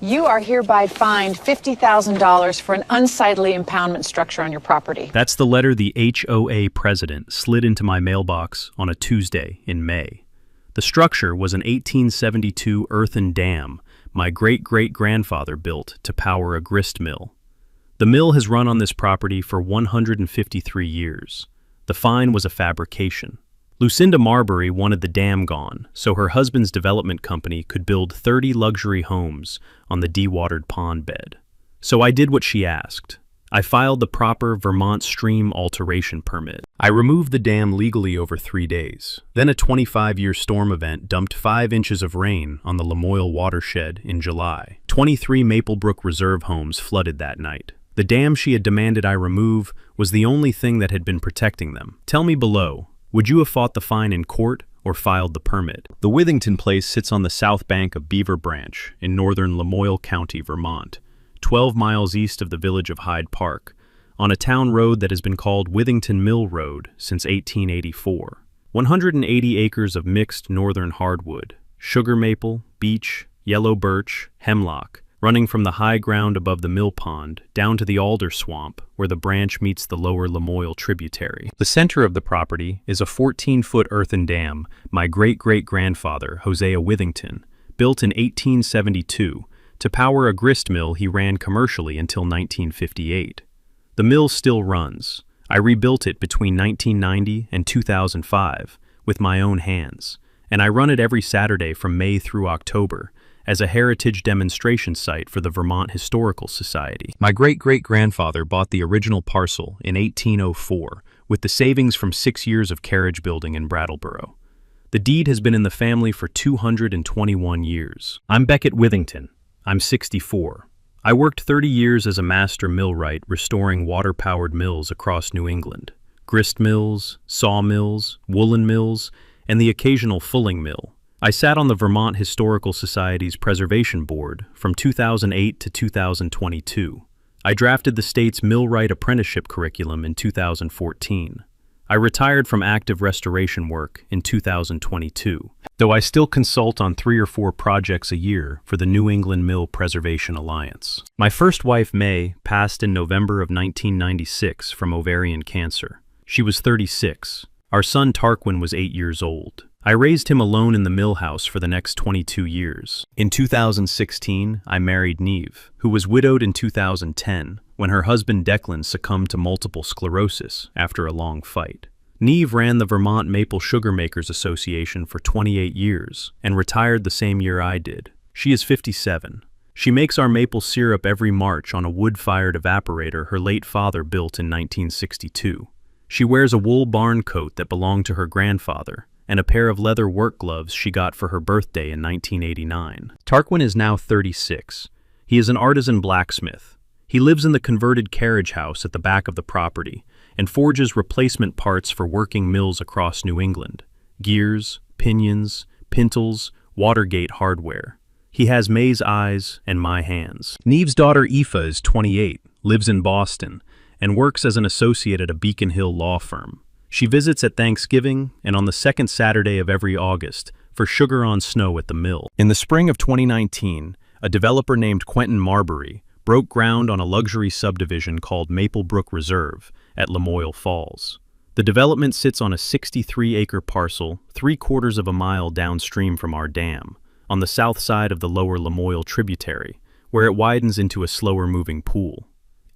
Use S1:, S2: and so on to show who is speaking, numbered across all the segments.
S1: You are hereby fined $50,000 for an unsightly impoundment structure on your property.
S2: That's the letter the HOA president slid into my mailbox on a Tuesday in May. The structure was an 1872 earthen dam my great-great-grandfather built to power a grist mill. The mill has run on this property for 153 years. The fine was a fabrication. Lucinda Marbury wanted the dam gone, so her husband's development company could build 30 luxury homes on the dewatered pond bed. So I did what she asked. I filed the proper Vermont stream alteration permit. I removed the dam legally over 3 days. Then a 25-year storm event dumped 5 inches of rain on the Lamoille watershed in July. 23 Maplebrook Reserve homes flooded that night. The dam she had demanded I remove was the only thing that had been protecting them. Tell me below, would you have fought the fine in court or filed the permit? The Withington place sits on the south bank of Beaver Branch in northern Lamoille County, Vermont, 12 miles east of the village of Hyde Park, on a town road that has been called Withington Mill Road since 1884. 180 acres of mixed northern hardwood, sugar maple, beech, yellow birch, hemlock, running from the high ground above the mill pond down to the alder swamp where the branch meets the lower Lamoille tributary. The center of the property is a 14-foot earthen dam my great-great-grandfather, Hosea Withington, built in 1872 to power a grist mill he ran commercially until 1958. The mill still runs. I rebuilt it between 1990 and 2005 with my own hands, and I run it every Saturday from May through October as a heritage demonstration site for the Vermont Historical Society. My great-great-grandfather bought the original parcel in 1804 with the savings from 6 years of carriage building in Brattleboro. The deed has been in the family for 221 years. I'm Beckett Withington. I'm 64. I worked 30 years as a master millwright restoring water-powered mills across New England. Grist mills, sawmills, woolen mills, and the occasional fulling mill. I sat on the Vermont Historical Society's Preservation Board from 2008 to 2022. I drafted the state's millwright apprenticeship curriculum in 2014. I retired from active restoration work in 2022, though I still consult on 3 or 4 projects a year for the New England Mill Preservation Alliance. My first wife, May, passed in November of 1996 from ovarian cancer. She was 36. Our son Tarquin was 8 years old. I raised him alone in the mill house for the next 22 years. In 2016, I married Neve, who was widowed in 2010 when her husband Declan succumbed to multiple sclerosis after a long fight. Neve ran the Vermont Maple Sugar Makers Association for 28 years and retired the same year I did. She is 57. She makes our maple syrup every March on a wood-fired evaporator her late father built in 1962. She wears a wool barn coat that belonged to her grandfather and a pair of leather work gloves she got for her birthday in 1989. Tarquin is now 36. He is an artisan blacksmith. He lives in the converted carriage house at the back of the property and forges replacement parts for working mills across New England: gears, pinions, pintles, Watergate hardware. He has May's eyes and my hands. Neve's daughter Aoife is 28, lives in Boston, and works as an associate at a Beacon Hill law firm. She visits at Thanksgiving and on the second Saturday of every August for sugar on snow at the mill. In the spring of 2019, a developer named Quentin Marbury broke ground on a luxury subdivision called Maplebrook Reserve at Lamoille Falls. The development sits on a 63-acre parcel 3/4 of a mile downstream from our dam, on the south side of the lower Lamoille tributary, where it widens into a slower-moving pool.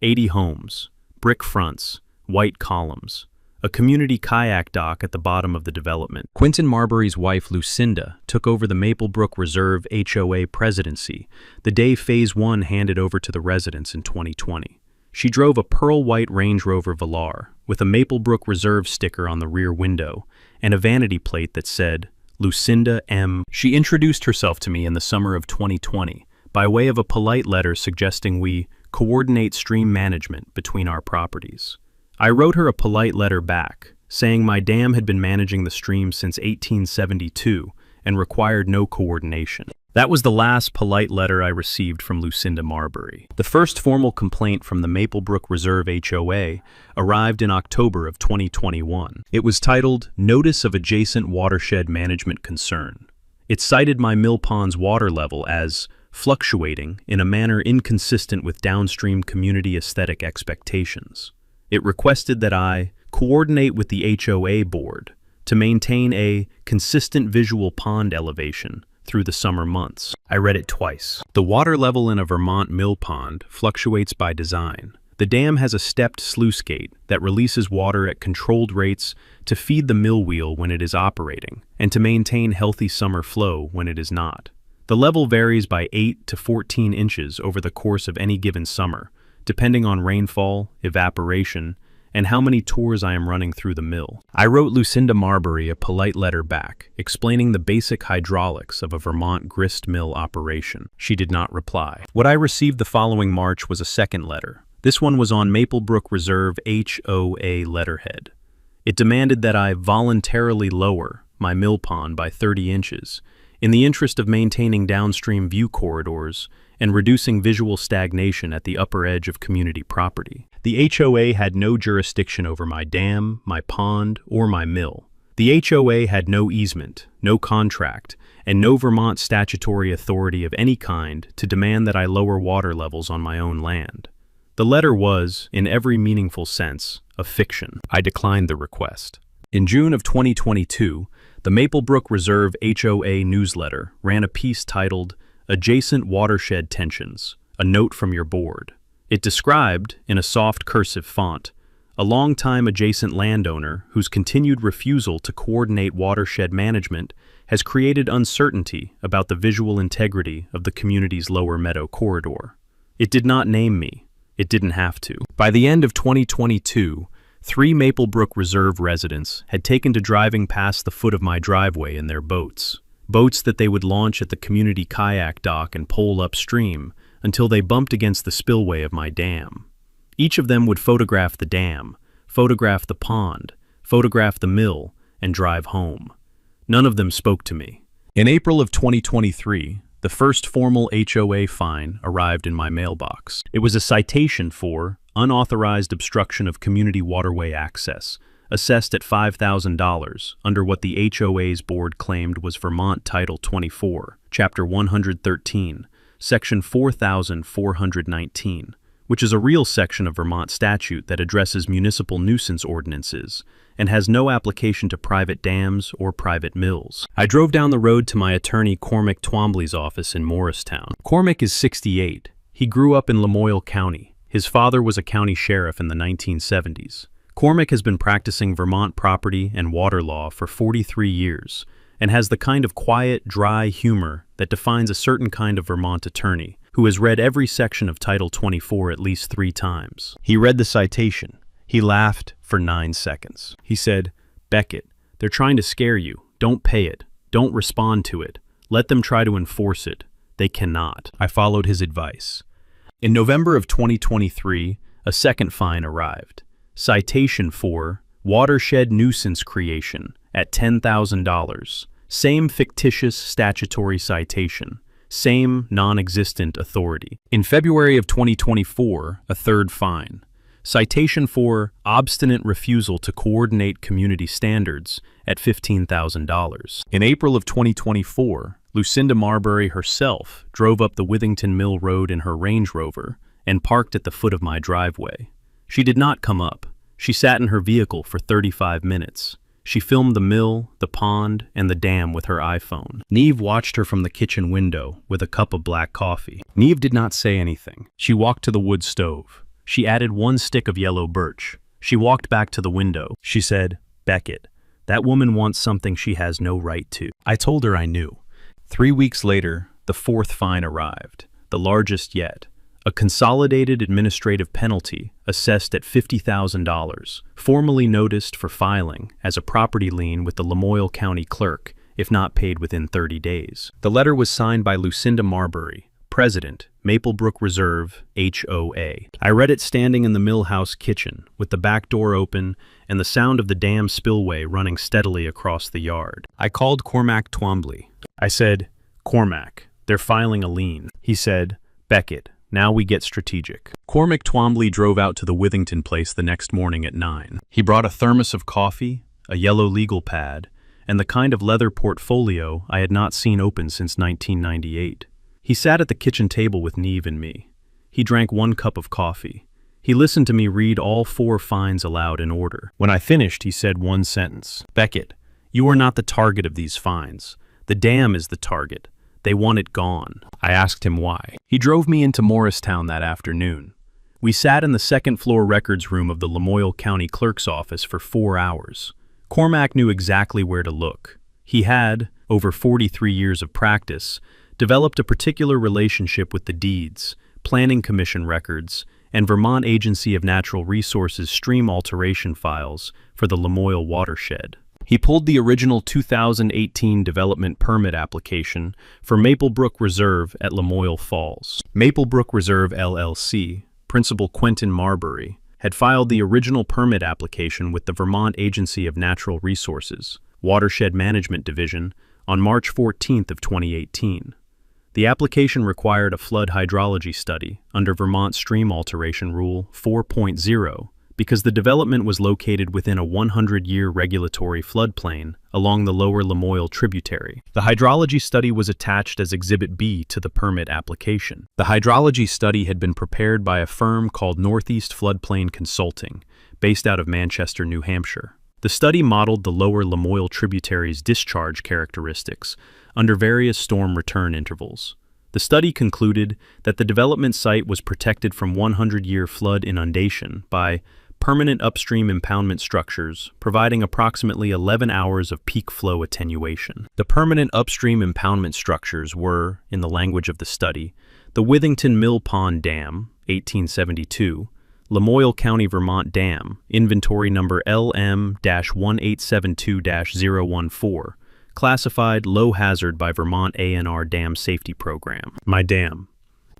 S2: 80 homes, brick fronts, white columns, a community kayak dock at the bottom of the development. Quentin Marbury's wife, Lucinda, took over the Maplebrook Reserve HOA presidency the day Phase 1 handed over to the residents in 2020. She drove a pearl-white Range Rover Velar with a Maplebrook Reserve sticker on the rear window and a vanity plate that said, Lucinda M. She introduced herself to me in the summer of 2020 by way of a polite letter suggesting we coordinate stream management between our properties. I wrote her a polite letter back, saying my dam had been managing the stream since 1872 and required no coordination. That was the last polite letter I received from Lucinda Marbury. The first formal complaint from the Maplebrook Reserve HOA arrived in October of 2021. It was titled, Notice of Adjacent Watershed Management Concern. It cited my mill pond's water level as fluctuating in a manner inconsistent with downstream community aesthetic expectations. It requested that I coordinate with the HOA board to maintain a consistent visual pond elevation through the summer months. I read it twice. The water level in a Vermont mill pond fluctuates by design. The dam has a stepped sluice gate that releases water at controlled rates to feed the mill wheel when it is operating, and to maintain healthy summer flow when it is not. The level varies by 8 to 14 inches over the course of any given summer, depending on rainfall, evaporation, and how many tours I am running through the mill. I wrote Lucinda Marbury a polite letter back, explaining the basic hydraulics of a Vermont grist mill operation. She did not reply. What I received the following March was a second letter. This one was on Maplebrook Reserve HOA letterhead. It demanded that I voluntarily lower my mill pond by 30 inches in the interest of maintaining downstream view corridors and reducing visual stagnation at the upper edge of community property. The HOA had no jurisdiction over my dam, my pond, or my mill. The HOA had no easement, no contract, and no Vermont statutory authority of any kind to demand that I lower water levels on my own land. The letter was, in every meaningful sense, a fiction. I declined the request. In June of 2022, the Maplebrook Reserve HOA newsletter ran a piece titled "Adjacent Watershed Tensions, a Note from Your Board." It described, in a soft cursive font, a longtime adjacent landowner whose continued refusal to coordinate watershed management has created uncertainty about the visual integrity of the community's lower meadow corridor. It did not name me. It didn't have to. By the end of 2022, 3 Maplebrook Reserve residents had taken to driving past the foot of my driveway in their boats that they would launch at the community kayak dock and pole upstream until they bumped against the spillway of my dam. Each of them would photograph the dam, photograph the pond, photograph the mill, and drive home. None of them spoke to me. In April of 2023, the first formal HOA fine arrived in my mailbox. It was a citation for unauthorized obstruction of community waterway access, assessed at $5,000 under what the HOA's board claimed was Vermont Title 24, Chapter 113, Section 4419, which is a real section of Vermont statute that addresses municipal nuisance ordinances and has no application to private dams or private mills. I drove down the road to my attorney Cormac Twombly's office in Morristown. Cormac is 68. He grew up in Lamoille County. His father was a county sheriff in the 1970s. Cormac has been practicing Vermont property and water law for 43 years and has the kind of quiet, dry humor that defines a certain kind of Vermont attorney who has read every section of Title 24 at least 3 times. He read the citation. He laughed for 9 seconds. He said, "Beckett, they're trying to scare you. Don't pay it. Don't respond to it. Let them try to enforce it. They cannot." I followed his advice. In November of 2023, a second fine arrived. Citation for watershed nuisance creation at $10,000. Same fictitious statutory citation. Same non-existent authority. In February of 2024, a third fine. Citation for obstinate refusal to coordinate community standards at $15,000. In April of 2024, Lucinda Marbury herself drove up the Withington Mill Road in her Range Rover and parked at the foot of my driveway. She did not come up. She sat in her vehicle for 35 minutes. She filmed the mill, the pond, and the dam with her iPhone. Neve watched her from the kitchen window with a cup of black coffee. Neve did not say anything. She walked to the wood stove. She added 1 stick of yellow birch. She walked back to the window. She said, "Beckett, that woman wants something she has no right to." I told her I knew. 3 weeks later, the fourth fine arrived, the largest yet. A consolidated administrative penalty assessed at $50,000, formally noticed for filing as a property lien with the Lamoille County Clerk if not paid within 30 days. The letter was signed by Lucinda Marbury, President, Maplebrook Reserve, HOA. I read it standing in the mill house kitchen, with the back door open and the sound of the dam spillway running steadily across the yard. I called Cormac Twombly. I said, "Cormac, they're filing a lien." He said, "Beckett, now we get strategic." Cormac Twombly drove out to the Withington place the next morning at 9. He brought a thermos of coffee, a yellow legal pad, and the kind of leather portfolio I had not seen open since 1998. He sat at the kitchen table with Neve and me. He drank 1 cup of coffee. He listened to me read all 4 fines aloud in order. When I finished, he said one sentence. "Beckett, you are not the target of these fines. The dam is the target. They want it gone." I asked him why. He drove me into Morristown that afternoon. We sat in the second-floor records room of the Lamoille County Clerk's office for 4 hours. Cormac knew exactly where to look. He had, over 43 years of practice, developed a particular relationship with the deeds, Planning Commission records, and Vermont Agency of Natural Resources stream alteration files for the Lamoille watershed. He pulled the original 2018 development permit application for Maplebrook Reserve at Lamoille Falls. Maplebrook Reserve LLC, Principal Quentin Marbury, had filed the original permit application with the Vermont Agency of Natural Resources, Watershed Management Division, on March 14th of 2018. The application required a flood hydrology study under Vermont Stream Alteration Rule 4.0 because the development was located within a 100-year regulatory floodplain along the lower Lamoille tributary. The hydrology study was attached as Exhibit B to the permit application. The hydrology study had been prepared by a firm called Northeast Floodplain Consulting, based out of Manchester, New Hampshire. The study modeled the lower Lamoille tributary's discharge characteristics under various storm return intervals. The study concluded that the development site was protected from 100-year flood inundation by permanent upstream impoundment structures, providing approximately 11 hours of peak flow attenuation. The permanent upstream impoundment structures were, in the language of the study, the Withington Mill Pond Dam, 1872, Lamoille County, Vermont Dam, inventory number LM-1872-014, classified low hazard by Vermont ANR Dam Safety Program. My dam.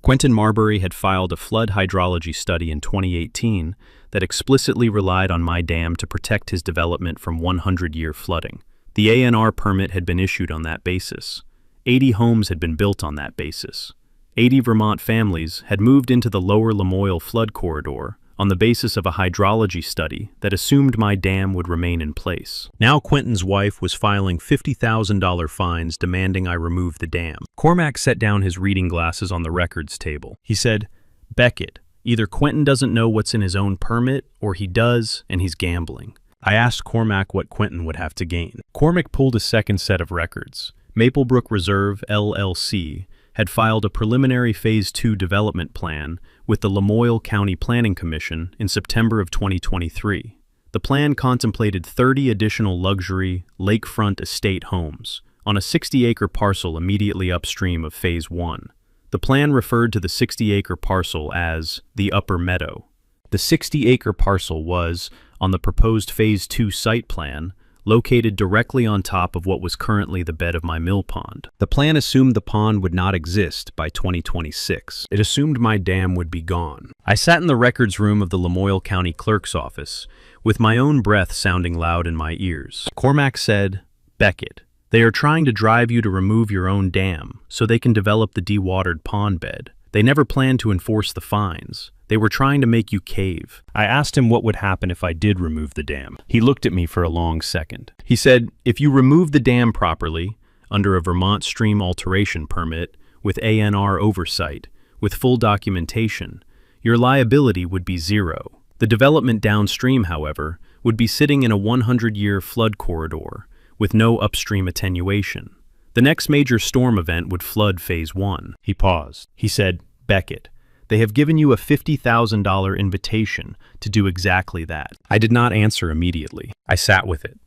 S2: Quentin Marbury had filed a flood hydrology study in 2018 that explicitly relied on my dam to protect his development from 100-year flooding. The ANR permit had been issued on that basis. 80 homes had been built on that basis. 80 Vermont families had moved into the lower Lamoille flood corridor on the basis of a hydrology study that assumed my dam would remain in place. Now Quentin's wife was filing $50,000 fines demanding I remove the dam. Cormac set down his reading glasses on the records table. He said, "Beckett, either Quentin doesn't know what's in his own permit, or he does, and he's gambling." I asked Cormac what Quentin would have to gain. Cormac pulled a second set of records. Maplebrook Reserve, LLC, had filed a preliminary Phase 2 development plan with the Lamoille County Planning Commission in September of 2023. The plan contemplated 30 additional luxury, lakefront estate homes on a 60-acre parcel immediately upstream of Phase 1. The plan referred to the 60-acre parcel as the Upper Meadow. The 60-acre parcel was, on the proposed Phase 2 site plan, located directly on top of what was currently the bed of my mill pond. The plan assumed the pond would not exist by 2026. It assumed my dam would be gone. I sat in the records room of the Lamoille County Clerk's office, with my own breath sounding loud in my ears. Cormac said, "Beckett, they are trying to drive you to remove your own dam so they can develop the dewatered pond bed. They never planned to enforce the fines. They were trying to make you cave." I asked him what would happen if I did remove the dam. He looked at me for a long second. He said, "If you remove the dam properly, under a Vermont Stream Alteration Permit, with ANR oversight, with full documentation, your liability would be zero. The development downstream, however, would be sitting in a 100-year flood corridor, with no upstream attenuation. The next major storm event would flood Phase 1. He paused. He said, "Beckett, they have given you a $50,000 invitation to do exactly that." I did not answer immediately. I sat with it.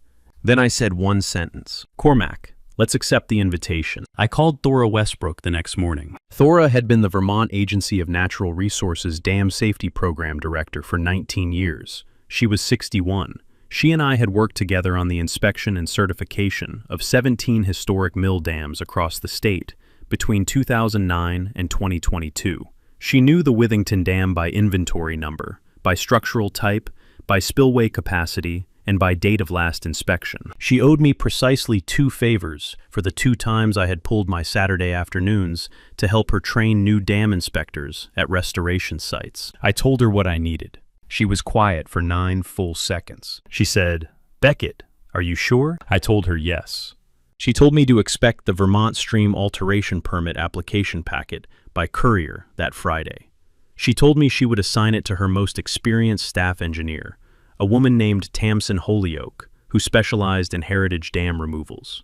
S2: Then I said one sentence. "Cormac, let's accept the invitation." I called Thora Westbrook the next morning. Thora had been the Vermont Agency of Natural Resources Dam Safety Program Director for 19 years. She was 61. She and I had worked together on the inspection and certification of 17 historic mill dams across the state between 2009 and 2022. She knew the Withington Dam by inventory number, by structural type, by spillway capacity, and by date of last inspection. She owed me precisely 2 favors for the 2 times I had pulled my Saturday afternoons to help her train new dam inspectors at restoration sites. I told her what I needed. She was quiet for 9 full seconds. She said, "Beckett, are you sure?" I told her yes. She told me to expect the Vermont Stream Alteration Permit application packet by courier that Friday. She told me she would assign it to her most experienced staff engineer, a woman named Tamsin Holyoke, who specialized in heritage dam removals.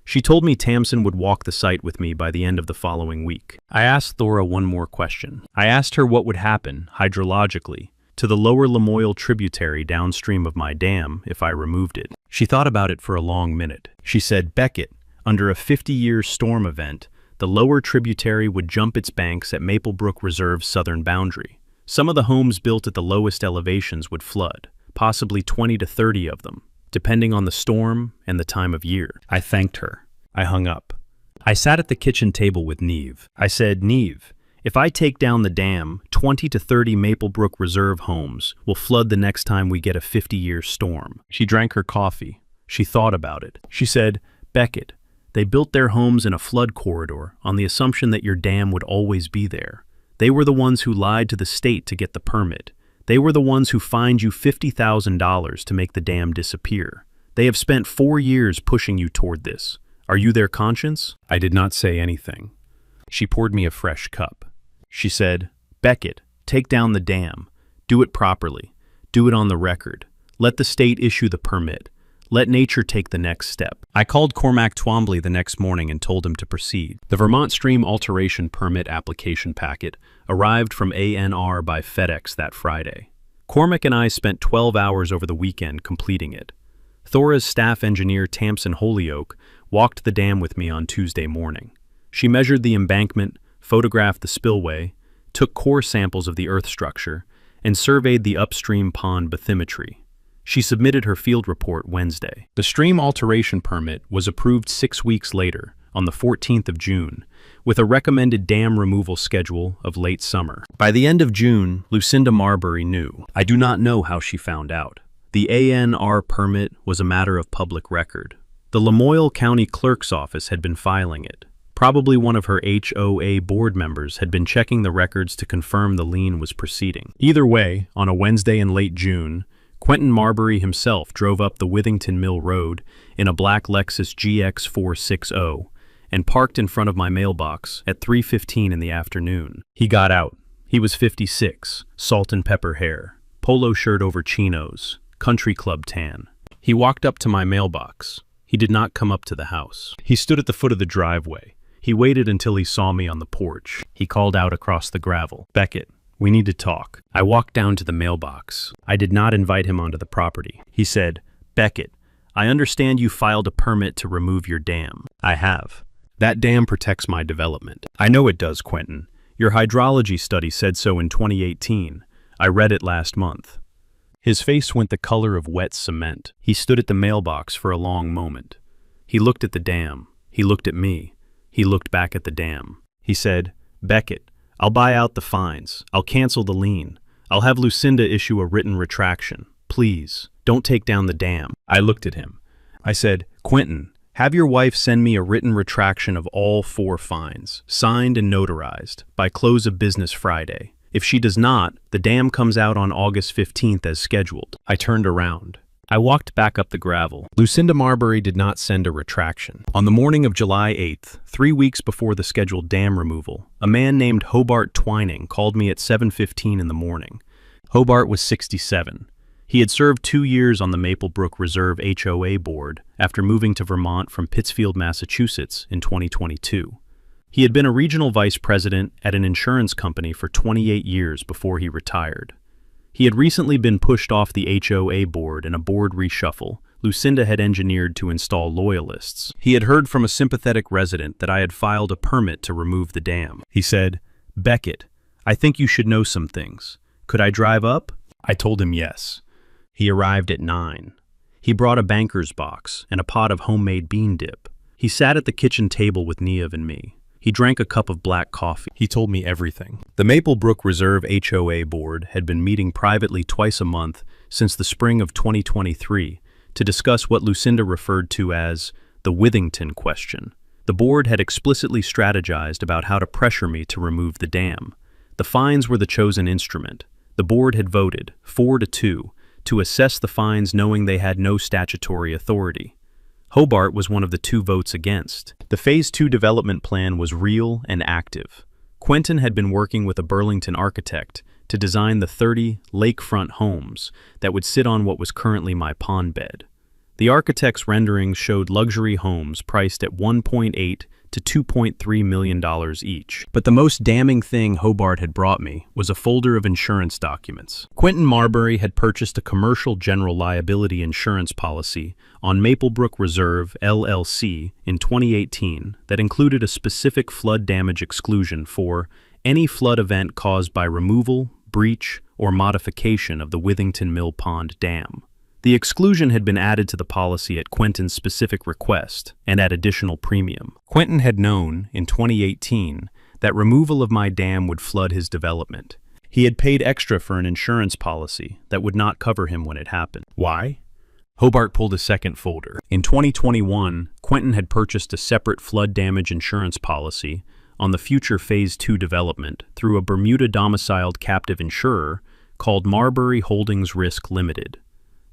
S2: She told me Tamsin would walk the site with me by the end of the following week. I asked Thora one more question. I asked her what would happen, hydrologically, to the lower Lamoille tributary downstream of my dam if I removed it. She thought about it for a long minute. She said, Beckett, under a 50-year storm event, the lower tributary would jump its banks at Maplebrook Reserve's southern boundary. Some of the homes built at the lowest elevations would flood, possibly 20 to 30 of them, depending on the storm and the time of year. I thanked her. I hung up. I sat at the kitchen table with Neve. I said, Neve, if I take down the dam, 20 to 30 Maplebrook Reserve homes will flood the next time we get a 50-year storm. She drank her coffee. She thought about it. She said, Beckett, they built their homes in a flood corridor on the assumption that your dam would always be there. They were the ones who lied to the state to get the permit. They were the ones who fined you $50,000 to make the dam disappear. They have spent 4 years pushing you toward this. Are you their conscience? I did not say anything. She poured me a fresh cup. She said, Beckett, take down the dam. Do it properly. Do it on the record. Let the state issue the permit. Let nature take the next step. I called Cormac Twombly the next morning and told him to proceed. The Vermont Stream Alteration Permit application packet arrived from ANR by FedEx that Friday. Cormac and I spent 12 hours over the weekend completing it. Thora's staff engineer Tamsin Holyoke walked the dam with me on Tuesday morning. She measured the embankment, photographed the spillway, took core samples of the earth structure, and surveyed the upstream pond bathymetry. She submitted her field report Wednesday. The stream alteration permit was approved 6 weeks later, on the 14th of June, with a recommended dam removal schedule of late summer. By the end of June, Lucinda Marbury knew. I do not know how she found out. The ANR permit was a matter of public record. The Lamoille County Clerk's Office had been filing it. Probably one of her HOA board members had been checking the records to confirm the lien was proceeding. Either way, on a Wednesday in late June, Quentin Marbury himself drove up the Withington Mill Road in a black Lexus GX460 and parked in front of my mailbox at 3:15 in the afternoon. He got out. He was 56, salt and pepper hair, polo shirt over chinos, country club tan. He walked up to my mailbox. He did not come up to the house. He stood at the foot of the driveway. He waited until he saw me on the porch. He called out across the gravel, Beckett, we need to talk. I walked down to the mailbox. I did not invite him onto the property. He said, Beckett, I understand you filed a permit to remove your dam. I have. That dam protects my development. I know it does, Quentin. Your hydrology study said so in 2018. I read it last month. His face went the color of wet cement. He stood at the mailbox for a long moment. He looked at the dam. He looked at me. He looked back at the dam. He said, Beckett, I'll buy out the fines. I'll cancel the lien. I'll have Lucinda issue a written retraction. Please, don't take down the dam. I looked at him. I said, Quentin, have your wife send me a written retraction of all 4 fines, signed and notarized, by close of business Friday. If she does not, the dam comes out on August 15th as scheduled. I turned around. I walked back up the gravel. Lucinda Marbury did not send a retraction. On the morning of July 8th, 3 weeks before the scheduled dam removal, a man named Hobart Twining called me at 7:15 in the morning. Hobart was 67. He had served 2 years on the Maplebrook Reserve HOA board after moving to Vermont from Pittsfield, Massachusetts in 2022. He had been a regional vice president at an insurance company for 28 years before he retired. He had recently been pushed off the HOA board in a board reshuffle Lucinda had engineered to install loyalists. He had heard from a sympathetic resident that I had filed a permit to remove the dam. He said, Beckett, I think you should know some things. Could I drive up? I told him yes. He arrived at 9. He brought a banker's box and a pot of homemade bean dip. He sat at the kitchen table with Neve and me. He drank a cup of black coffee. He told me everything. The Maplebrook Reserve HOA board had been meeting privately twice a month since the spring of 2023 to discuss what Lucinda referred to as the Withington question. The board had explicitly strategized about how to pressure me to remove the dam. The fines were the chosen instrument. The board had voted, 4-2, to assess the fines knowing they had no statutory authority. Hobart was one of the 2 votes against. The Phase 2 development plan was real and active. Quentin had been working with a Burlington architect to design the 30 lakefront homes that would sit on what was currently my pond bed. The architect's renderings showed luxury homes priced at $1.8 to $2.3 million each. But the most damning thing Hobart had brought me was a folder of insurance documents. Quentin Marbury had purchased a commercial general liability insurance policy on Maplebrook Reserve, LLC, in 2018 that included a specific flood damage exclusion for any flood event caused by removal, breach, or modification of the Withington Mill Pond Dam. The exclusion had been added to the policy at Quentin's specific request and at additional premium. Quentin had known, in 2018, that removal of my dam would flood his development. He had paid extra for an insurance policy that would not cover him when it happened. Why? Hobart pulled a second folder. In 2021, Quentin had purchased a separate flood damage insurance policy on the future Phase 2 development through a Bermuda-domiciled captive insurer called Marbury Holdings Risk Limited.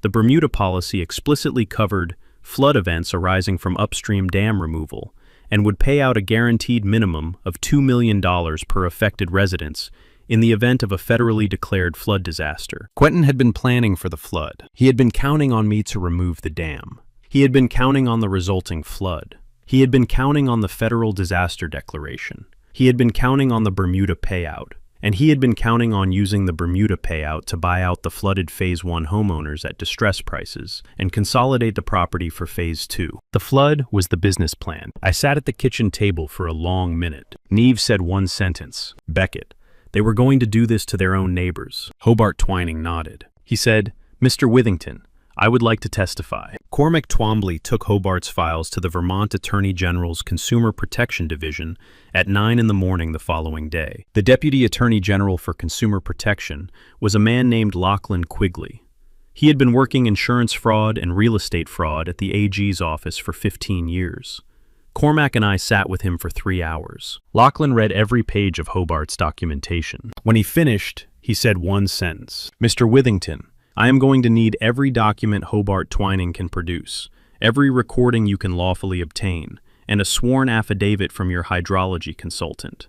S2: The Bermuda policy explicitly covered flood events arising from upstream dam removal and would pay out a guaranteed minimum of $2 million per affected residence in the event of a federally declared flood disaster. Quentin had been planning for the flood. He had been counting on me to remove the dam. He had been counting on the resulting flood. He had been counting on the federal disaster declaration. He had been counting on the Bermuda payout. And he had been counting on using the Bermuda payout to buy out the flooded Phase 1 homeowners at distress prices and consolidate the property for Phase 2. The flood was the business plan. I sat at the kitchen table for a long minute. Neve said one sentence, "Beckett, they were going to do this to their own neighbors." Hobart Twining nodded. He said, "Mr. Withington, I would like to testify." Cormac Twombly took Hobart's files to the Vermont Attorney General's Consumer Protection Division at 9 in the morning the following day. The Deputy Attorney General for Consumer Protection was a man named Lachlan Quigley. He had been working insurance fraud and real estate fraud at the AG's office for 15 years. Cormac and I sat with him for 3 hours. Lachlan read every page of Hobart's documentation. When he finished, he said one sentence, "Mr. Withington, I am going to need every document Hobart Twining can produce, every recording you can lawfully obtain, and a sworn affidavit from your hydrology consultant.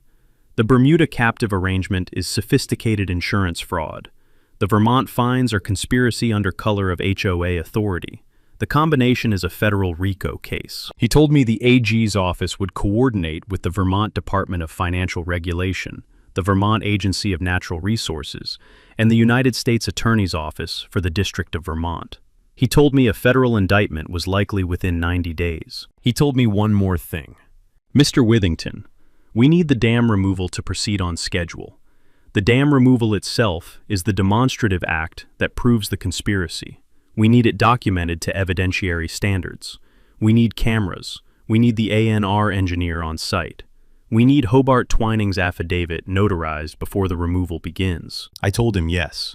S2: The Bermuda captive arrangement is sophisticated insurance fraud. The Vermont fines are conspiracy under color of HOA authority. The combination is a federal RICO case." He told me the AG's office would coordinate with the Vermont Department of Financial Regulation, the Vermont Agency of Natural Resources, and the United States Attorney's Office for the District of Vermont. He told me a federal indictment was likely within 90 days. He told me one more thing. "Mr. Withington, we need the dam removal to proceed on schedule. The dam removal itself is the demonstrative act that proves the conspiracy. We need it documented to evidentiary standards. We need cameras. We need the ANR engineer on site. We need Hobart Twining's affidavit notarized before the removal begins." I told him yes.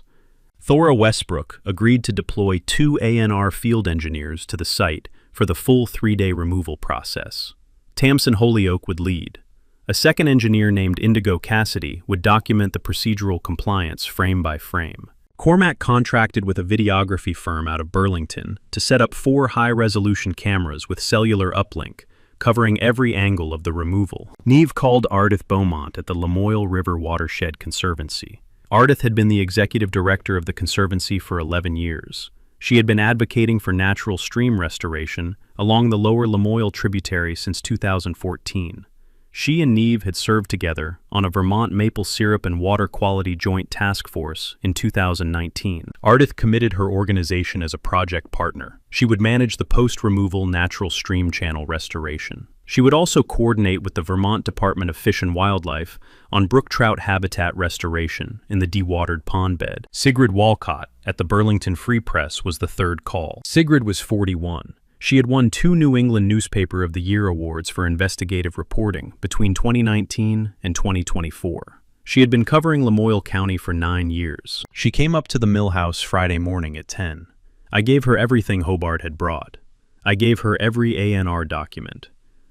S2: Thora Westbrook agreed to deploy 2 ANR field engineers to the site for the full 3-day removal process. Tamsin Holyoke would lead. A second engineer named Indigo Cassidy would document the procedural compliance frame by frame. Cormac contracted with a videography firm out of Burlington to set up 4 high-resolution cameras with cellular uplink, covering every angle of the removal. Neve called Ardith Beaumont at the Lamoille River Watershed Conservancy. Ardith had been the executive director of the Conservancy for 11 years. She had been advocating for natural stream restoration along the lower Lamoille tributary since 2014. She and Neve had served together on a Vermont maple syrup and water quality joint task force in 2019. Ardith committed her organization as a project partner. She would manage the post-removal natural stream channel restoration. She would also coordinate with the Vermont Department of Fish and Wildlife on brook trout habitat restoration in the dewatered pond bed. Sigrid Walcott at the Burlington Free Press was the third call. Sigrid was 41. She had won 2 New England Newspaper of the Year awards for investigative reporting between 2019 and 2024. She had been covering Lamoille County for 9 years. She came up to the mill house Friday morning at 10. I gave her everything Hobart had brought. I gave her every ANR document.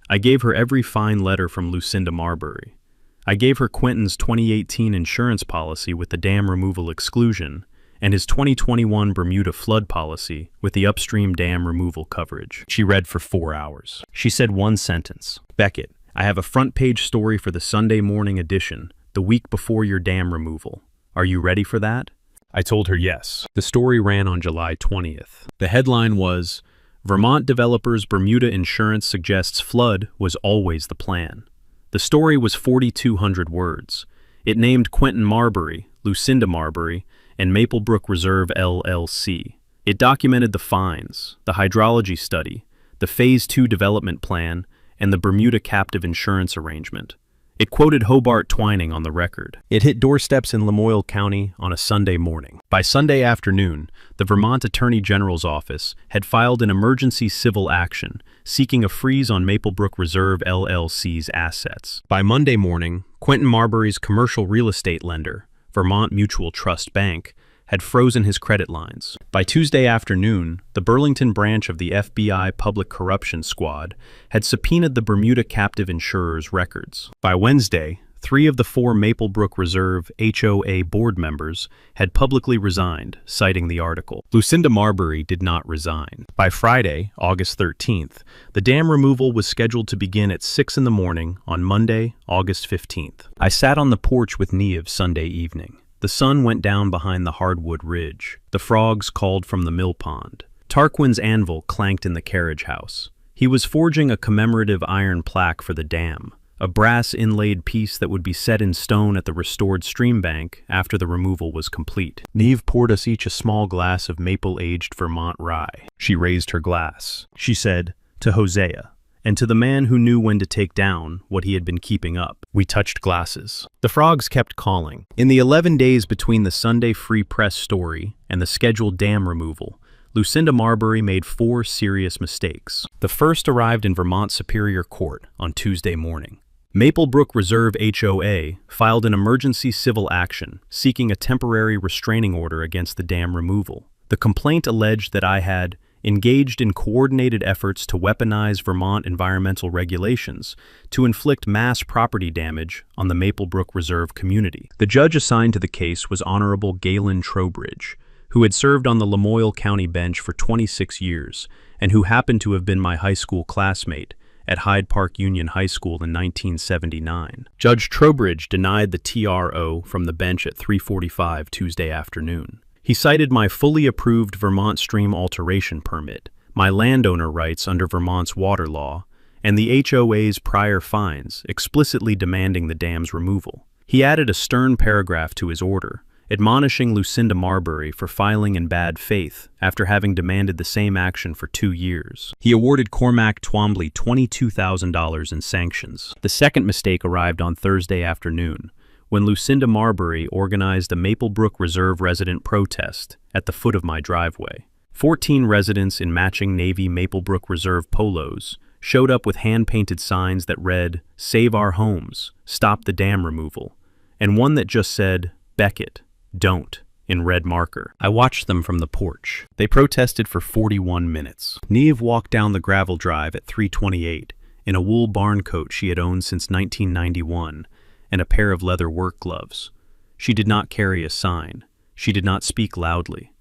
S2: I gave her every fine letter from Lucinda Marbury. I gave her Quentin's 2018 insurance policy with the dam removal exclusion and his 2021 Bermuda flood policy with the upstream dam removal coverage. She read for 4 hours. She said one sentence. "Beckett, I have a front-page story for the Sunday morning edition, the week before your dam removal. Are you ready for that?" I told her yes. The story ran on July 20th. The headline was, "Vermont developers' Bermuda insurance suggests flood was always the plan." The story was 4,200 words. It named Quentin Marbury, Lucinda Marbury, and Maplebrook Reserve LLC. It documented the fines, the hydrology study, the Phase 2 development plan, and the Bermuda captive insurance arrangement. It quoted Hobart Twining on the record. It hit doorsteps in Lamoille County on a Sunday morning. By Sunday afternoon, the Vermont Attorney General's office had filed an emergency civil action seeking a freeze on Maplebrook Reserve LLC's assets. By Monday morning, Quentin Marbury's commercial real estate lender, Vermont Mutual Trust Bank, had frozen his credit lines. By Tuesday afternoon, the Burlington branch of the FBI Public Corruption Squad had subpoenaed the Bermuda captive insurer's records. By Wednesday, 3 of the 4 Maplebrook Reserve HOA board members had publicly resigned, citing the article. Lucinda Marbury did not resign. By Friday, August 13th, the dam removal was scheduled to begin at 6 in the morning on Monday, August 15th. I sat on the porch with Neve Sunday evening. The sun went down behind the hardwood ridge. The frogs called from the mill pond. Tarquin's anvil clanked in the carriage house. He was forging a commemorative iron plaque for the dam, a brass inlaid piece that would be set in stone at the restored stream bank after the removal was complete. Neve poured us each a small glass of maple-aged Vermont rye. She raised her glass. She said, "To Hosea, and to the man who knew when to take down what he had been keeping up." We touched glasses. The frogs kept calling. In the 11 days between the Sunday Free Press story and the scheduled dam removal, Lucinda Marbury made 4 serious mistakes. The first arrived in Vermont Superior Court on Tuesday morning. Maplebrook Reserve HOA filed an emergency civil action seeking a temporary restraining order against the dam removal. The complaint alleged that I had engaged in coordinated efforts to weaponize Vermont environmental regulations to inflict mass property damage on the Maplebrook Reserve community. The judge assigned to the case was Honorable Galen Trowbridge, who had served on the Lamoille County bench for 26 years and who happened to have been my high school classmate at Hyde Park Union High School in 1979. Judge Trowbridge denied the TRO from the bench at 3:45 Tuesday afternoon. He cited my fully approved Vermont stream alteration permit, my landowner rights under Vermont's water law, and the HOA's prior fines, explicitly demanding the dam's removal. He added a stern paragraph to his order, admonishing Lucinda Marbury for filing in bad faith after having demanded the same action for 2 years. He awarded Cormac Twombly $22,000 in sanctions. The second mistake arrived on Thursday afternoon, when Lucinda Marbury organized a Maplebrook Reserve resident protest at the foot of my driveway. 14 residents in matching Navy Maplebrook Reserve polos showed up with hand-painted signs that read, "Save our homes, stop the dam removal," and one that just said, "Beckett, don't," in red marker. I watched them from the porch. They protested for 41 minutes. Neve walked down the gravel drive at 3:28 in a wool barn coat she had owned since 1991, and a pair of leather work gloves. She did not carry a sign. She did not speak loudly.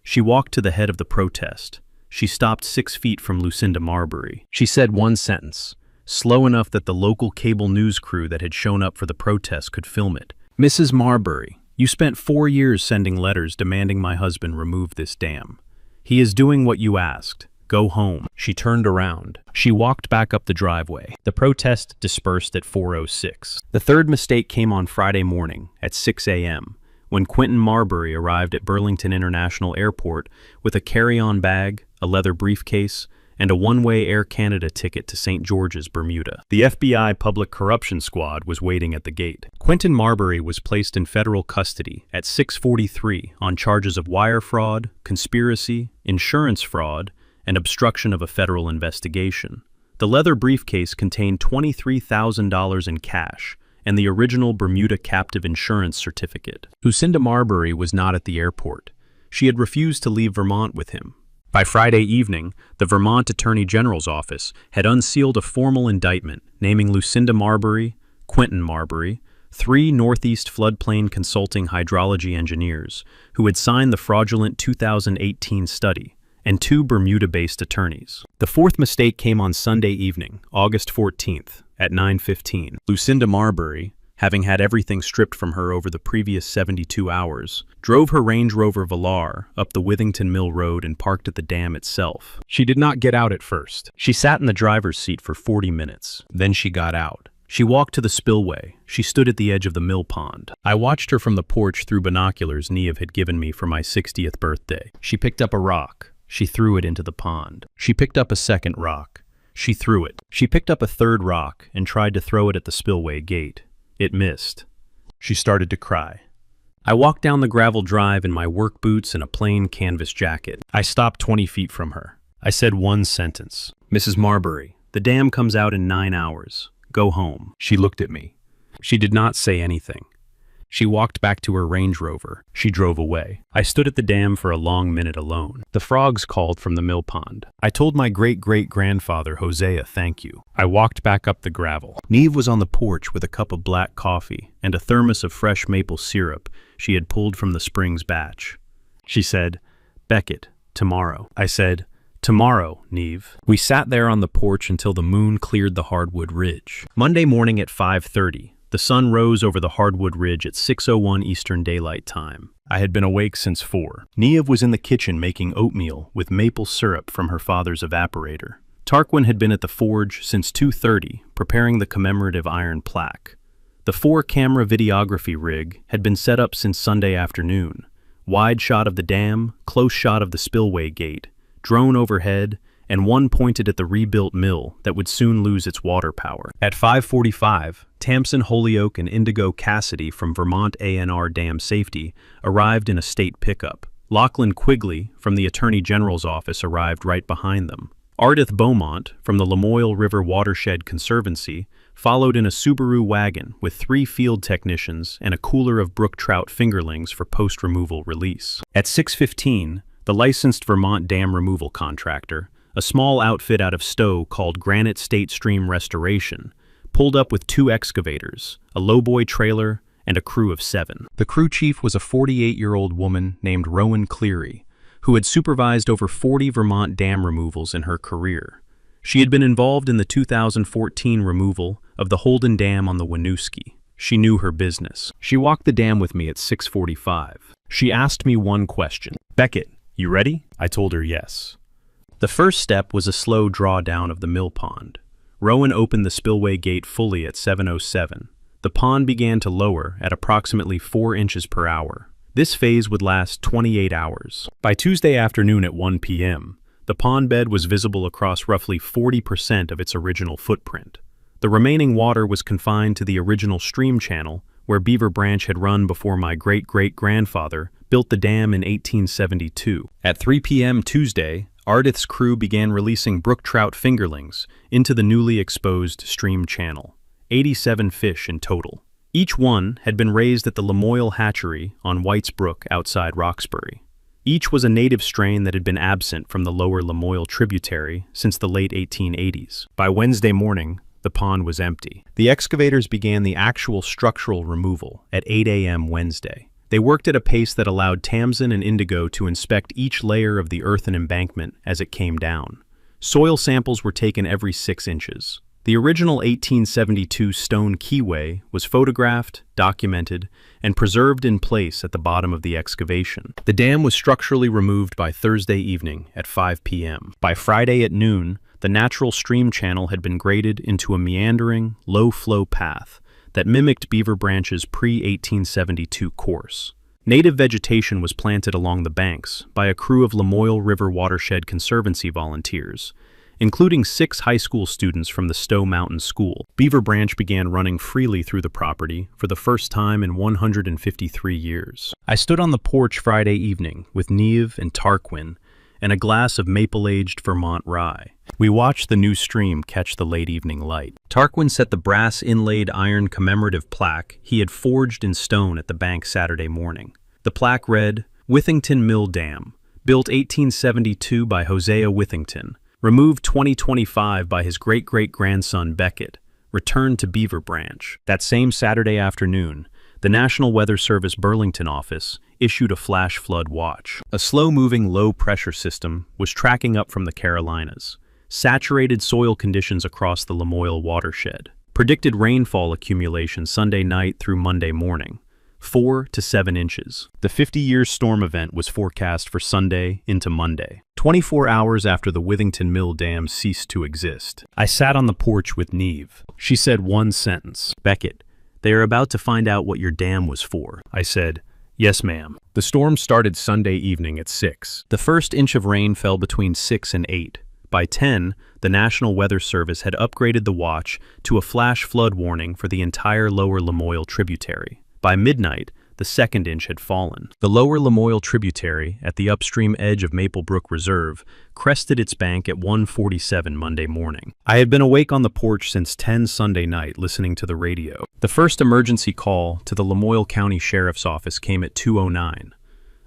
S2: She walked to the head of the protest. She stopped 6 feet from Lucinda Marbury. She said one sentence, slow enough that the local cable news crew that had shown up for the protest could film it. "Mrs. Marbury, you spent 4 years sending letters demanding my husband remove this dam. He is doing what you asked. Go home." She turned around. She walked back up the driveway. The protest dispersed at 4:06. The third mistake came on Friday morning at 6 a.m. when Quentin Marbury arrived at Burlington International Airport with a carry-on bag, a leather briefcase, and a one-way Air Canada ticket to St. George's, Bermuda. The FBI Public Corruption Squad was waiting at the gate. Quentin Marbury was placed in federal custody at 6:43 on charges of wire fraud, conspiracy, insurance fraud, and obstruction of a federal investigation. The leather briefcase contained $23,000 in cash and the original Bermuda captive insurance certificate. Lucinda Marbury was not at the airport. She had refused to leave Vermont with him. By Friday evening, the Vermont Attorney General's office had unsealed a formal indictment naming Lucinda Marbury, Quentin Marbury, 3 Northeast Floodplain Consulting hydrology engineers who had signed the fraudulent 2018 study, and 2 Bermuda-based attorneys. The fourth mistake came on Sunday evening, August 14th, at 9:15. Lucinda Marbury, having had everything stripped from her over the previous 72 hours, drove her Range Rover Velar up the Withington Mill Road and parked at the dam itself. She did not get out at first. She sat in the driver's seat for 40 minutes. Then she got out. She walked to the spillway. She stood at the edge of the mill pond. I watched her from the porch through binoculars Neve had given me for my 60th birthday. She picked up a rock. She threw it into the pond. She picked up a second rock. She threw it. She picked up a third rock and tried to throw it at the spillway gate. It missed. She started to cry. I walked down the gravel drive in my work boots and a plain canvas jacket. I stopped 20 feet from her. I said one sentence. "Mrs. Marbury, the dam comes out in 9 hours. Go home." She looked at me. She did not say anything. She walked back to her Range Rover. She drove away. I stood at the dam for a long minute alone. The frogs called from the mill pond. I told my great-great-grandfather Hosea thank you. I walked back up the gravel. Neve was on the porch with a cup of black coffee and a thermos of fresh maple syrup she had pulled from the spring's batch. She said, "Beckett, tomorrow." I said, "Tomorrow, Neve." We sat there on the porch until the moon cleared the hardwood ridge. Monday morning at 5:30. The sun rose over the hardwood ridge at 6:01 Eastern Daylight Time. I had been awake since 4. Neve was in the kitchen making oatmeal with maple syrup from her father's evaporator. Tarquin had been at the forge since 2:30, preparing the commemorative iron plaque. The 4-camera videography rig had been set up since Sunday afternoon. Wide shot of the dam, close shot of the spillway gate, drone overhead, and one pointed at the rebuilt mill that would soon lose its water power. At 5:45, Tamsin Holyoke and Indigo Cassidy from Vermont A&R Dam Safety arrived in a state pickup. Lachlan Quigley from the Attorney General's office arrived right behind them. Ardith Beaumont from the Lamoille River Watershed Conservancy followed in a Subaru wagon with 3 field technicians and a cooler of brook trout fingerlings for post-removal release. At 6:15, the licensed Vermont dam removal contractor, a small outfit out of Stowe called Granite State Stream Restoration, pulled up with 2 excavators, a lowboy trailer, and a crew of 7. The crew chief was a 48-year-old woman named Rowan Cleary, who had supervised over 40 Vermont dam removals in her career. She had been involved in the 2014 removal of the Holden Dam on the Winooski. She knew her business. She walked the dam with me at 6:45. She asked me one question. "Beckett, you ready?" I told her yes. The first step was a slow drawdown of the mill pond. Rowan opened the spillway gate fully at 7:07. The pond began to lower at approximately 4 inches per hour. This phase would last 28 hours. By Tuesday afternoon at 1 p.m., the pond bed was visible across roughly 40% of its original footprint. The remaining water was confined to the original stream channel where Beaver Branch had run before my great-great-grandfather built the dam in 1872. At 3 p.m. Tuesday, Ardith's crew began releasing brook trout fingerlings into the newly exposed stream channel, 87 fish in total. Each one had been raised at the Lamoille Hatchery on White's Brook outside Roxbury. Each was a native strain that had been absent from the lower Lamoille tributary since the late 1880s. By Wednesday morning, the pond was empty. The excavators began the actual structural removal at 8 a.m. Wednesday. They worked at a pace that allowed Tamsin and Indigo to inspect each layer of the earthen embankment as it came down. Soil samples were taken every 6 inches. The original 1872 stone keyway was photographed, documented, and preserved in place at the bottom of the excavation. The dam was structurally removed by Thursday evening at 5 p.m. By Friday at noon, the natural stream channel had been graded into a meandering, low-flow path that mimicked Beaver Branch's pre-1872 course. Native vegetation was planted along the banks by a crew of Lamoille River Watershed Conservancy volunteers, including 6 high school students from the Stowe Mountain School. Beaver Branch began running freely through the property for the first time in 153 years. I stood on the porch Friday evening with Neve and Tarquin and a glass of maple-aged Vermont rye. We watched the new stream catch the late evening light. Tarquin set the brass inlaid iron commemorative plaque he had forged in stone at the bank Saturday morning. The plaque read, "Withington Mill Dam, built 1872 by Hosea Withington, removed 2025 by his great-great-grandson Beckett, returned to Beaver Branch. That same Saturday afternoon, the National Weather Service Burlington office issued a flash flood watch. A slow-moving low-pressure system was tracking up from the Carolinas. Saturated soil conditions across the Lamoille watershed. Predicted rainfall accumulation Sunday night through Monday morning, 4 to 7 inches. The 50-year storm event was forecast for Sunday into Monday, 24 hours after the Withington Mill Dam ceased to exist. I sat on the porch with Neve. She said one sentence. "Beckett, they are about to find out what your dam was for." I said, "Yes, ma'am." The storm started Sunday evening at 6. The first inch of rain fell between 6 and 8. By 10, the National Weather Service had upgraded the watch to a flash flood warning for the entire lower Lamoille tributary. By midnight, the second inch had fallen. The lower Lamoille tributary, at the upstream edge of Maplebrook Reserve, crested its bank at 1:47 Monday morning. I had been awake on the porch since 10 Sunday night listening to the radio. The first emergency call to the Lamoille County Sheriff's Office came at 2:09.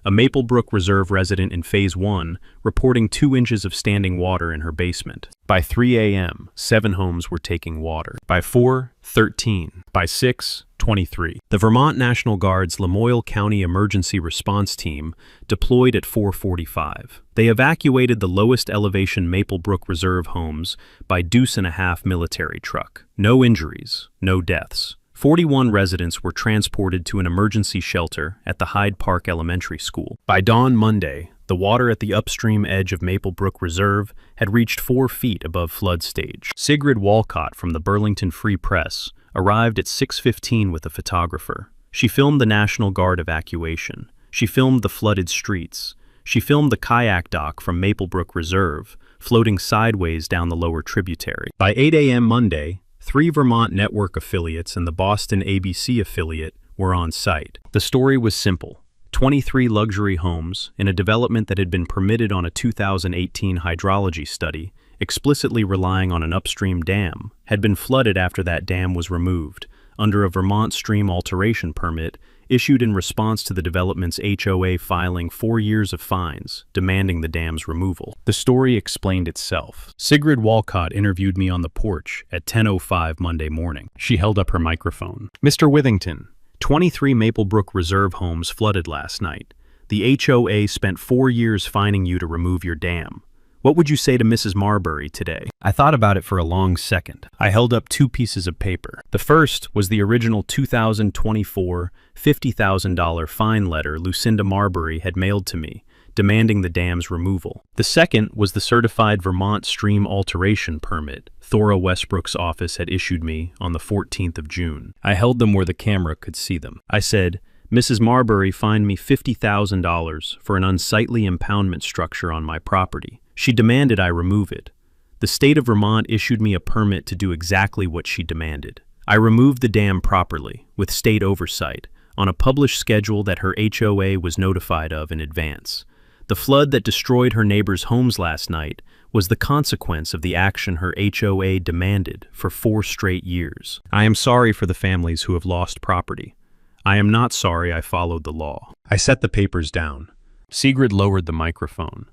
S2: A Maplebrook Reserve resident in Phase 1 reporting 2 inches of standing water in her basement. By 3 a.m., 7 homes were taking water. By 4, 13. By 6, 23. The Vermont National Guard's Lamoille County Emergency Response Team deployed at 4:45. They evacuated the lowest elevation Maplebrook Reserve homes by deuce-and-a-half military truck. No injuries, no deaths. 41 residents were transported to an emergency shelter at the Hyde Park Elementary School. By dawn Monday, the water at the upstream edge of Maplebrook Reserve had reached 4 feet above flood stage. Sigrid Walcott from the Burlington Free Press arrived at 6:15 with a photographer. She filmed the National Guard evacuation. She filmed the flooded streets. She filmed the kayak dock from Maplebrook Reserve, floating sideways down the lower tributary. By 8 a.m. Monday, 3 Vermont network affiliates and the Boston ABC affiliate were on site. The story was simple. 23 luxury homes in a development that had been permitted on a 2018 hydrology study, explicitly relying on an upstream dam, had been flooded after that dam was removed, under a Vermont stream alteration permit issued in response to the development's HOA filing 4 years of fines, demanding the dam's removal. The story explained itself. Sigrid Walcott interviewed me on the porch at 10:05 Monday morning. She held up her microphone. "Mr. Withington, 23 Maplebrook Reserve homes flooded last night. The HOA spent 4 years fining you to remove your dam. What would you say to Mrs. Marbury today?" I thought about it for a long second. I held up 2 pieces of paper. The first was the original 2024 $50,000 fine letter Lucinda Marbury had mailed to me, demanding the dam's removal. The second was the certified Vermont stream alteration permit Thora Westbrook's office had issued me on the 14th of June. I held them where the camera could see them. I said, "Mrs. Marbury fined me $50,000 for an unsightly impoundment structure on my property. She demanded I remove it. The state of Vermont issued me a permit to do exactly what she demanded. I removed the dam properly, with state oversight, on a published schedule that her HOA was notified of in advance. The flood that destroyed her neighbors' homes last night was the consequence of the action her HOA demanded for 4 straight years. I am sorry for the families who have lost property. I am not sorry I followed the law." I set the papers down. Sigrid lowered the microphone.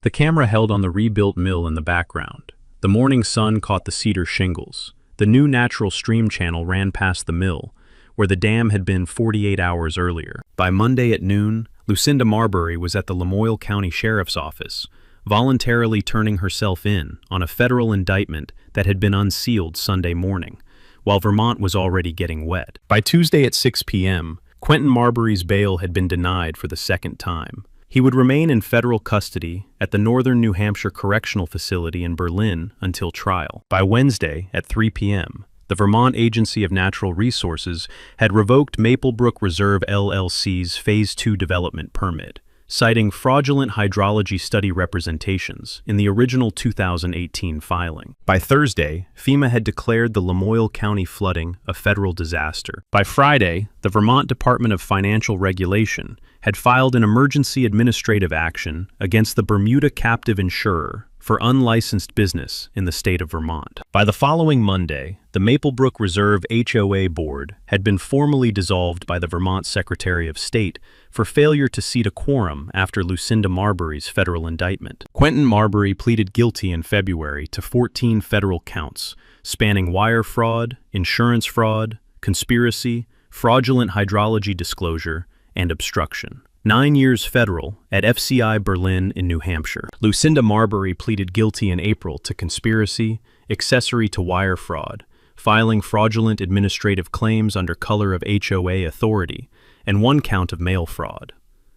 S2: The camera held on the rebuilt mill in the background. The morning sun caught the cedar shingles. The new natural stream channel ran past the mill, where the dam had been 48 hours earlier. By Monday at noon, Lucinda Marbury was at the Lamoille County Sheriff's Office, voluntarily turning herself in on a federal indictment that had been unsealed Sunday morning, while Vermont was already getting wet. By Tuesday at 6 p.m., Quentin Marbury's bail had been denied for the second time. He would remain in federal custody at the Northern New Hampshire Correctional Facility in Berlin until trial. By Wednesday at 3 p.m., the Vermont Agency of Natural Resources had revoked Maplebrook Reserve LLC's Phase 2 development permit, citing fraudulent hydrology study representations in the original 2018 filing. By Thursday, FEMA had declared the Lamoille County flooding a federal disaster. By Friday, the Vermont Department of Financial Regulation had filed an emergency administrative action against the Bermuda captive insurer, for unlicensed business in the state of Vermont. By the following Monday, the Maplebrook Reserve HOA Board had been formally dissolved by the Vermont Secretary of State for failure to seat a quorum after Lucinda Marbury's federal indictment. Quentin Marbury pleaded guilty in February to 14 federal counts, spanning wire fraud, insurance fraud, conspiracy, fraudulent hydrology disclosure, and obstruction. 9 years federal at FCI Berlin in New Hampshire. Lucinda Marbury pleaded guilty in April to conspiracy, accessory to wire fraud, filing fraudulent administrative claims under color of HOA authority, and 1 count of mail fraud.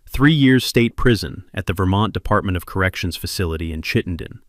S2: 3 years state prison at the Vermont Department of Corrections facility in Chittenden,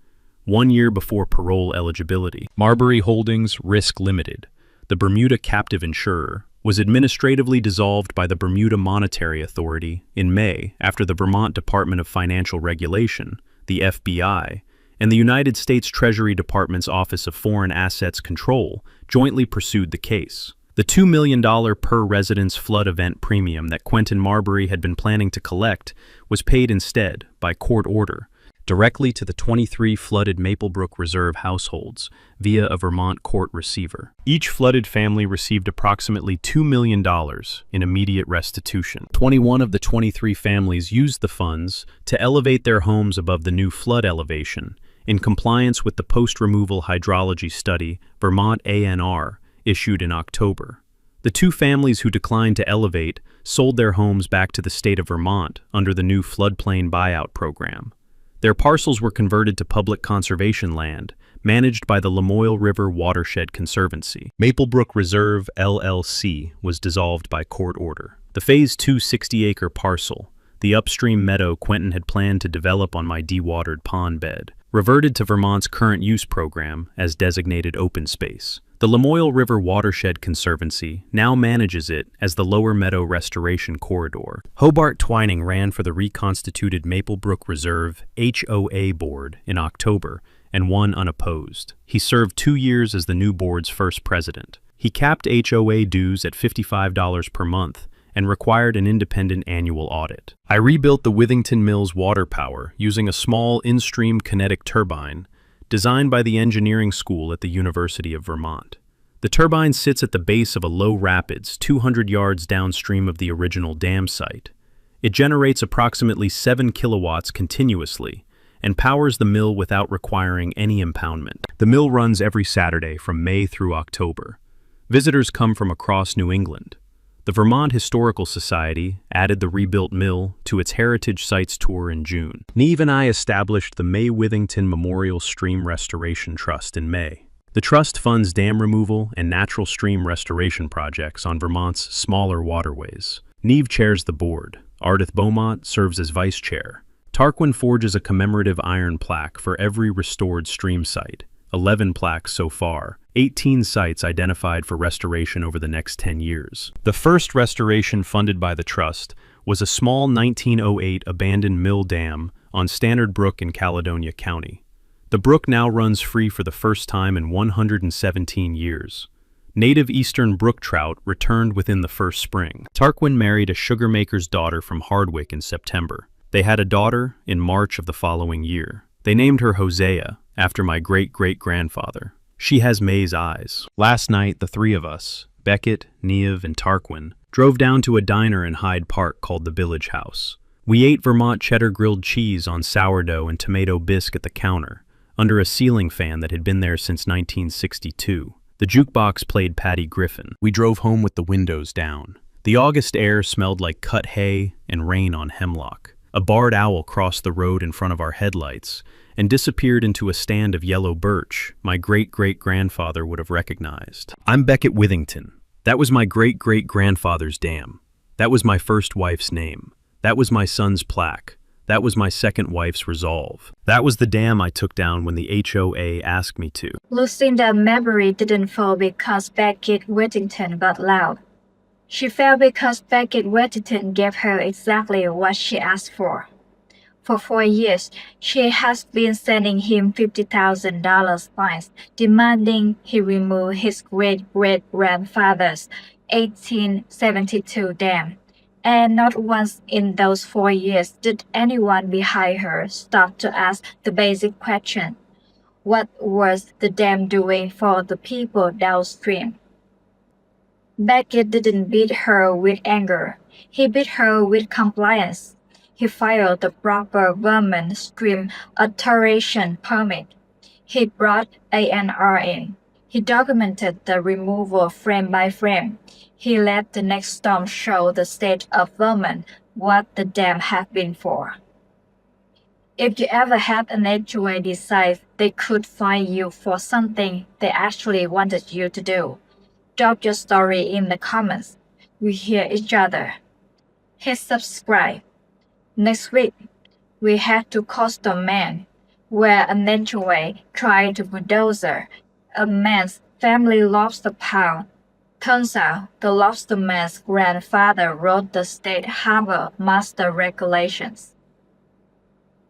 S2: 1 year before parole eligibility. Marbury Holdings Risk Limited, the Bermuda captive insurer, was administratively dissolved by the Bermuda Monetary Authority in May after the Vermont Department of Financial Regulation, the FBI, and the United States Treasury Department's Office of Foreign Assets Control jointly pursued the case. The $2 million per residence flood event premium that Quentin Marbury had been planning to collect was paid instead, by court order, directly to the 23 flooded Maplebrook Reserve households via a Vermont court receiver. Each flooded family received approximately $2 million in immediate restitution. 21 of the 23 families used the funds to elevate their homes above the new flood elevation, in compliance with the post-removal hydrology study, Vermont ANR, issued in October. The 2 families who declined to elevate sold their homes back to the state of Vermont under the new floodplain buyout program. Their parcels were converted to public conservation land, managed by the Lamoille River Watershed Conservancy. Maplebrook Reserve, LLC, was dissolved by court order. The Phase 2 60-acre parcel, the upstream meadow Quentin had planned to develop on my dewatered pond bed, reverted to Vermont's current use program as designated open space. The Lamoille River Watershed Conservancy now manages it as the Lower Meadow Restoration Corridor. Hobart Twining ran for the reconstituted Maplebrook Reserve HOA Board in October and won unopposed. He served 2 years as the new board's first president. He capped HOA dues at $55 per month and required an independent annual audit. I rebuilt the Withington Mills water power using a small in-stream kinetic turbine designed by the engineering school at the University of Vermont. The turbine sits at the base of a low rapids 200 yards downstream of the original dam site. It generates approximately 7 kilowatts continuously and powers the mill without requiring any impoundment. The mill runs every Saturday from May through October. Visitors come from across New England. The Vermont Historical Society added the rebuilt mill to its Heritage Sites tour in June. Neve and I established the May Withington Memorial Stream Restoration Trust in May. The trust funds dam removal and natural stream restoration projects on Vermont's smaller waterways. Neve chairs the board. Ardith Beaumont serves as vice chair. Tarquin forges a commemorative iron plaque for every restored stream site. 11 plaques so far, 18 sites identified for restoration over the next 10 years. The first restoration funded by the trust was a small 1908 abandoned mill dam on Stannard Brook in Caledonia County. The brook now runs free for the first time in 117 years. Native eastern brook trout returned within the first spring. Tarquin married a sugarmaker's daughter from Hardwick in September. They had a daughter in March of the following year. They named her Hosea, after my great-great-grandfather. She has May's eyes. Last night, the 3 of us, Beckett, Neve, and Tarquin, drove down to a diner in Hyde Park called the Village House. We ate Vermont cheddar grilled cheese on sourdough and tomato bisque at the counter, under a ceiling fan that had been there since 1962. The jukebox played Patty Griffin. We drove home with the windows down. The August air smelled like cut hay and rain on hemlock. A barred owl crossed the road in front of our headlights and disappeared into a stand of yellow birch my great-great-grandfather would have recognized. I'm Beckett Withington. That was my great-great-grandfather's dam. That was my first wife's name. That was my son's plaque. That was my second wife's resolve. That was the dam I took down when the HOA asked me to.
S3: Lucinda Marbury didn't fall because Beckett Withington got loud. She fell because Beckett Withington gave her exactly what she asked for. For 4 years, she has been sending him $50,000 fines, demanding he remove his great-great-grandfather's 1872 dam. And not once in those 4 years did anyone behind her stop to ask the basic question: what was the dam doing for the people downstream? Beckett didn't beat her with anger. He beat her with compliance. He filed the proper Vermont stream alteration permit. He brought A&R in. He documented the removal frame by frame. He let the next storm show the state of Vermont what the dam had been for. If you ever had an HOA decide they could fine you for something they actually wanted you to do, drop your story in the comments. We hear each other. Hit subscribe. Next week, we head to Coastal Maine, where an HOA tried to bulldozer a man's family lobster pound. Turns out the lobster man's grandfather wrote the state harbor master regulations.